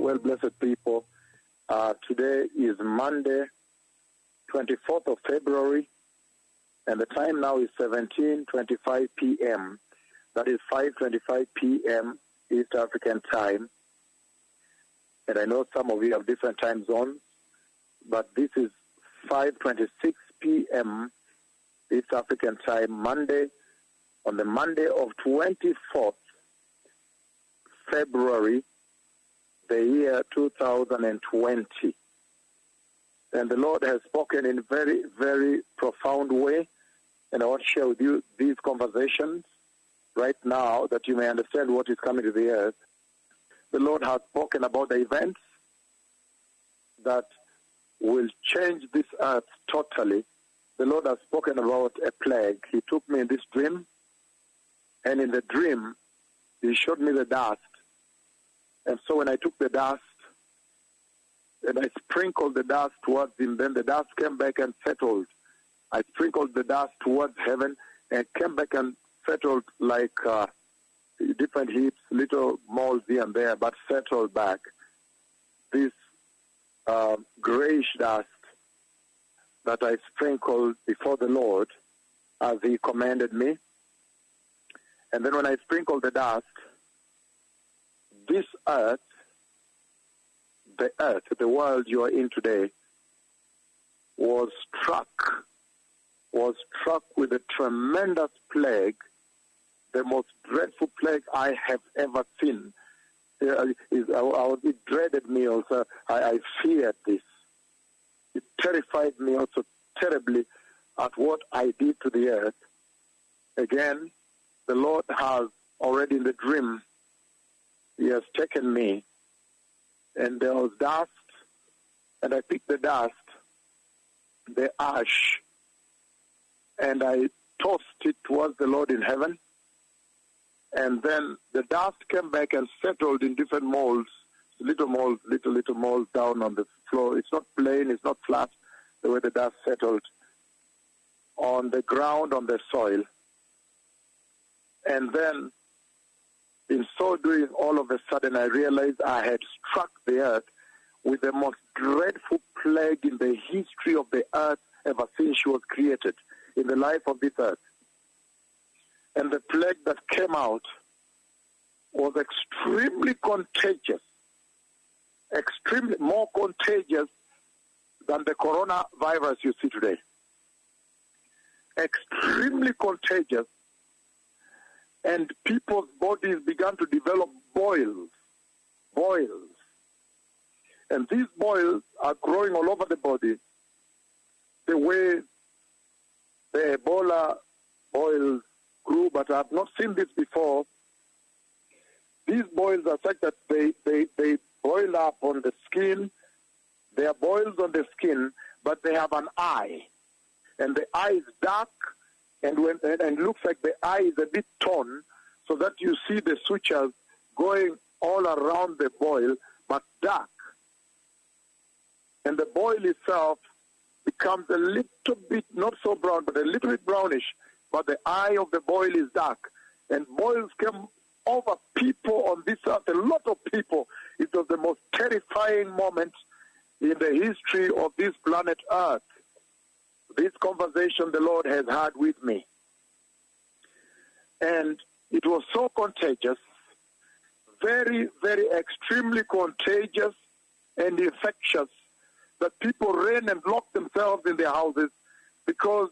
Well, blessed people, today is Monday, 24th of February, and the time now is 17:25 p.m. That is 5:25 p.m. East African time. And I know some of you have different time zones, but this is 5:26 p.m. East African time, Monday, on the Monday of 24th February, the year 2020. And the Lord has spoken in a very, very profound way. And I want to share with you these conversations right now that you may understand what is coming to the earth. The Lord has spoken about the events that will change this earth totally. The Lord has spoken about a plague. He took me in this dream, and in the dream, He showed me the dust. And so when I took the dust, and I sprinkled the dust towards Him, then the dust came back and settled. I sprinkled the dust towards heaven and came back and settled like different heaps, little moles here and there, but settled back. This grayish dust that I sprinkled before the Lord as He commanded me. And then when I sprinkled the dust, this earth, the world you are in today, was struck with a tremendous plague, the most dreadful plague I have ever seen. It dreaded me also. I feared this. It terrified me also terribly at what I did to the earth. Again, the Lord has already in the dream, He has taken me, and there was dust, and I picked the dust, the ash, and I tossed it towards the Lord in heaven. And then the dust came back and settled in different molds, little molds down on the floor. It's not plain, it's not flat, the way the dust settled on the ground, on the soil. And then, in so doing, all of a sudden I realized I had struck the earth with the most dreadful plague in the history of the earth ever since she was created, in the life of this earth. And the plague that came out was extremely contagious, extremely more contagious than the coronavirus you see today. Extremely contagious. And people's bodies began to develop boils. And these boils are growing all over the body, the way the Ebola boils grew, but I have not seen this before. These boils are such that they boil up on the skin. They are boils on the skin, but they have an eye. And the eye is dark, and looks like the eye is a bit torn, so that you see the sutures going all around the boil, but dark. And the boil itself becomes a little bit, not so brown, but a little bit brownish, but the eye of the boil is dark. And boils came over people on this earth, a lot of people. It was the most terrifying moment in the history of this planet Earth. This conversation the Lord has had with me. And it was so contagious, very, very extremely contagious and infectious, that people ran and locked themselves in their houses, because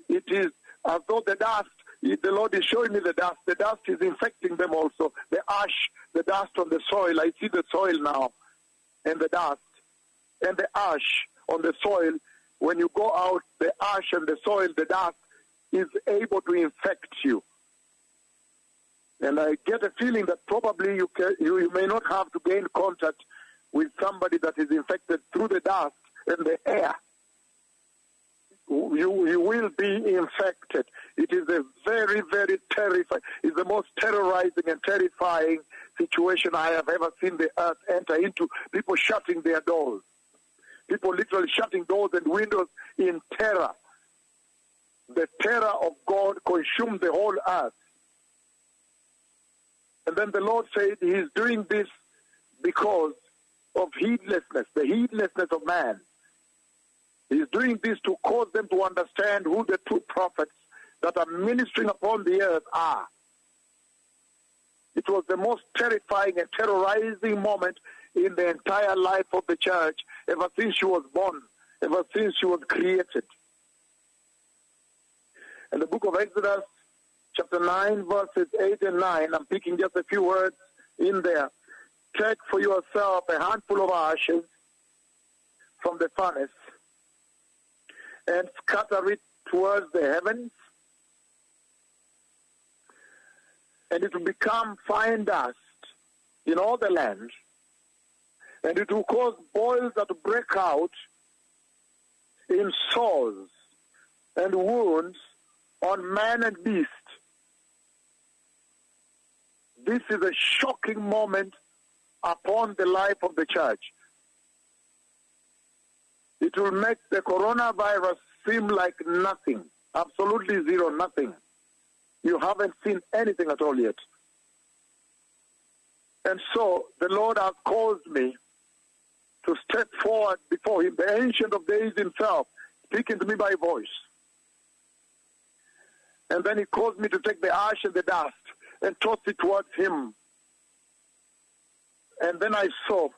it is as though the dust, the Lord is showing me the dust is infecting them also. The ash, the dust on the soil, I see the soil now, and the dust, and the ash on the soil. When you go out, the ash and the soil, the dust, is able to infect you. And I get a feeling that probably you may not have to gain contact with somebody that is infected through the dust and the air. You will be infected. It is a very, very terrifying, it's the most terrorizing and terrifying situation I have ever seen the earth enter into. People shutting their doors. People literally shutting doors and windows in terror. The terror of God consumed the whole earth. And then the Lord said He is doing this because of heedlessness, the heedlessness of man. He's doing this to cause them to understand who the true prophets that are ministering upon the earth are. It was the most terrifying and terrorizing moment in the entire life of the church ever since she was born, ever since she was created. In the book of Exodus, chapter 9, verses 8 and 9, I'm picking just a few words in there. Take for yourself a handful of ashes from the furnace and scatter it towards the heavens, and it will become fine dust in all the land, and it will cause boils that break out in sores and wounds on man and beast. This is a shocking moment upon the life of the church. It will make the coronavirus seem like nothing, absolutely zero, nothing. You haven't seen anything at all yet. And so the Lord has caused me to step forward before him, the Ancient of Days himself, speaking to me by voice. And then he caused me to take the ash and the dust and toss it towards him. And then I saw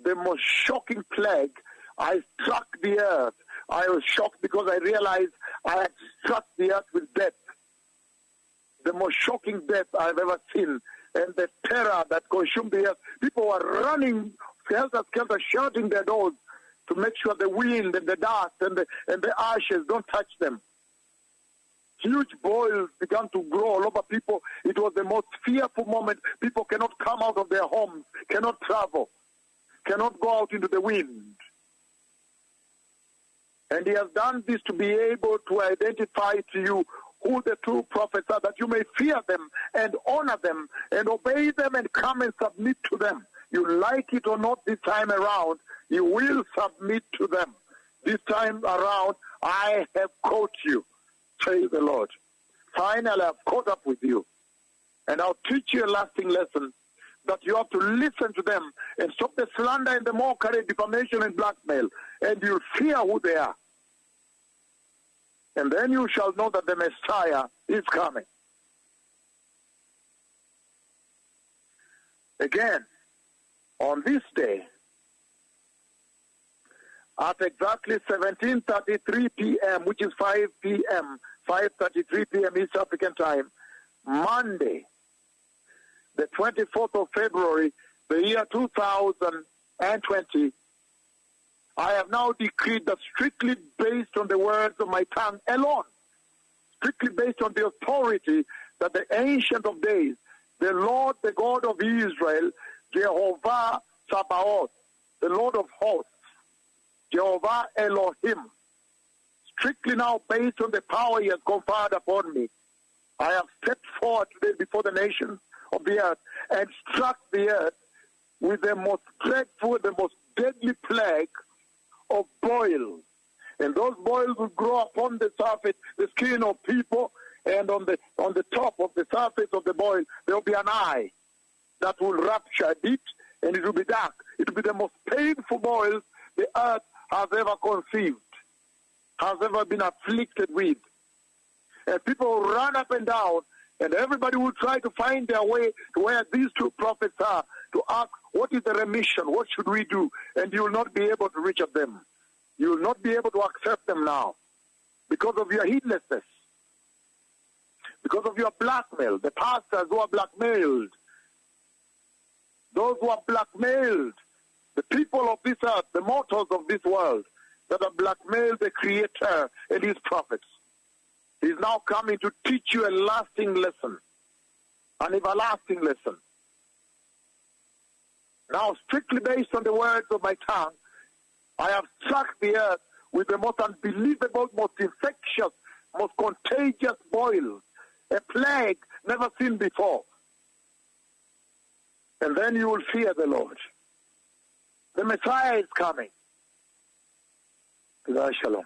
the most shocking plague. I struck the earth. I was shocked because I realized I had struck the earth with death. The most shocking death I've ever seen. And the terror that consumed the earth. People were running, helter-skelter, shouting their doors to make sure the wind and the dust and the ashes don't touch them. Huge boils began to grow all over people. It was the most fearful moment. People cannot come out of their homes, cannot travel, cannot go out into the wind. And he has done this to be able to identify to you who the true prophets are, that you may fear them and honor them and obey them and come and submit to them. You like it or not this time around, you will submit to them. This time around, I have caught you, says the Lord. Finally, I've caught up with you. And I'll teach you a lasting lesson that you have to listen to them and stop the slander and the mockery, defamation and blackmail. And you'll fear who they are. And then you shall know that the Messiah is coming. Again, on this day, at exactly 17:33 p.m., which is 5 p.m., 5:33 p.m. East African time, Monday, the 24th of February, the year 2020, I have now decreed that strictly based on the words of my tongue alone, strictly based on the authority that the Ancient of Days, the Lord, the God of Israel, Jehovah Sabaoth, the Lord of hosts, Jehovah Elohim, strictly now based on the power he has conferred upon me, I have stepped forward today before the nations of the earth and struck the earth with the most dreadful, the most deadly plague of boils. And those boils will grow upon the surface, the skin of people, and on the top of the surface of the boil, there will be an eye that will rupture a bit, and it will be dark. It will be the most painful boils the earth has ever conceived, has ever been afflicted with. And people will run up and down, and everybody will try to find their way to where these two prophets are, to ask, what is the remission? What should we do? And you will not be able to reach at them. You will not be able to accept them now because of your heedlessness, because of your blackmail. The pastors who are blackmailed, those who are blackmailed, the people of this earth, the mortals of this world that have blackmailed the Creator and his prophets. He's now coming to teach you a lasting lesson, an everlasting lesson. Now, strictly based on the words of my tongue, I have struck the earth with the most unbelievable, most infectious, most contagious boils, a plague never seen before. And then you will fear the Lord. The Messiah is coming. Shalom.